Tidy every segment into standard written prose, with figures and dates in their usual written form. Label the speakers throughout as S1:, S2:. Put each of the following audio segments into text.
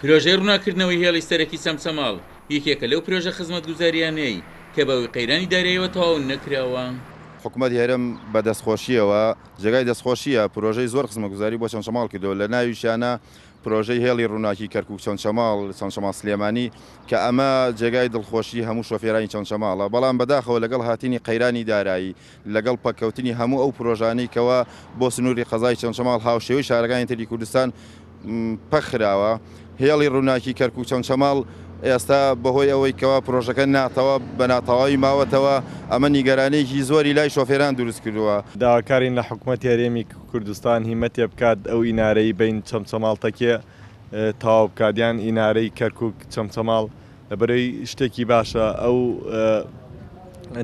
S1: پرۆژەی ڕووناکردنەوەی هێڵی سەرەکی چەمچەماڵ یەکێکە لەو پرۆژە خزمەتگوزاریانەی کە بەوەی قەیرانی داراییەوە تەواو نەکراوە.
S2: حکوومەتی هەرێم بە دەستخۆشیەوە جێگای دەستخۆشیە پرۆژەی زۆر خزمەتگوزاری بۆ چەمچەماڵ کردەوە لە ناویشانە پرۆژەی هێڵی ڕووناکی کەرکووک چەمچەماڵ سلێمانی کە ئەمە جێگای دڵخۆشی هەموو شۆفێرانی چەمچەماڵە، بەڵام بەداخەوە لەگەڵ هاتینی قەیرانی دارایی لەگەڵ پەککەوتنی هەموو ئەو پرۆژانەی کەوە بۆ سنووری قەزای چەمچەماڵ هاوشێوەی شارەکانی تری کوردستان پەخراوە. هێڵی ڕووناکی کەرکووک چەمچەماڵ ئێستا بەهۆی ئەوەی کەوا پرۆژەکە ناتەوە بە ناتەواوی ماوەتەوە ئەمە نیگەرانەیەکی زۆری لای شۆفێران دروست کردووە.
S3: داواکارین لە حکوومەتی هەرێمی کوردستان هیمەتێ بکات ئەو ئینارەی بین چەمچەماڵتەکێ تەواو بکاتیان ئینارەی کەرکووک چەمچەماڵ لەبەرەوەی شتێکی باشە ئەو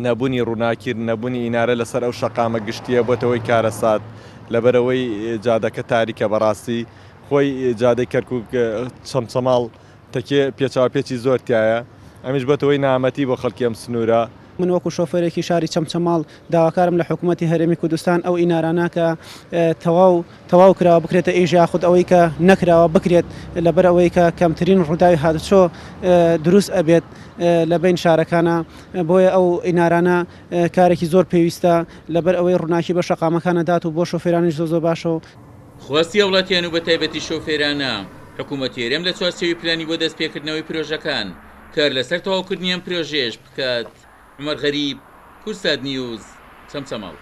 S3: نەبوونی ڕووناکیر نەبوونی ئینارە لەسەر ئەو شەقامە گشتیە بۆتەوەی کارەسات لەبەرەوەی جادەکە تاریکە بەڕاستی خۆی جادەی کەرکووک چەمچەماڵ تەکێ پێچاوپێکی زۆر تایە ئەمیش بەتەوەی نامەتی بۆ خەڵکی ئەم سنوورە.
S4: من وەکو شۆفێرێکی شاری چەمچەماڵ داواکارم لە حکوومەتی هەرێمی کوردستان ئەو ئینارانە کە تەواو کراوە بکرێتە ئێژ یاخود ئەوەی کە نەکراوە بکرێت لەبەر ئەوەی کە کەمترین ڕووداوی هاتوچۆ دروست ئەبێت لە بین شارەکانە. بۆیە ئەو ئینارانە کارێکی زۆر پێویستە لەبەر ئەوەی ڕووناکی بە شەقامەکانە دات و بۆ شۆفێرانیش زۆر باشە.
S1: خواستی وڵاتیان و بە تایبەتی شۆفێرانە حکوومەتی هەرێم لە چوارچێوی پلانی بۆ دەستپێکردنەوەی پرۆژەکان کار لەسەر تەواوکردنی ئەم پرۆژێش بکات. عومەر غەریب، کورسات نیوز، چەمچەماڵ.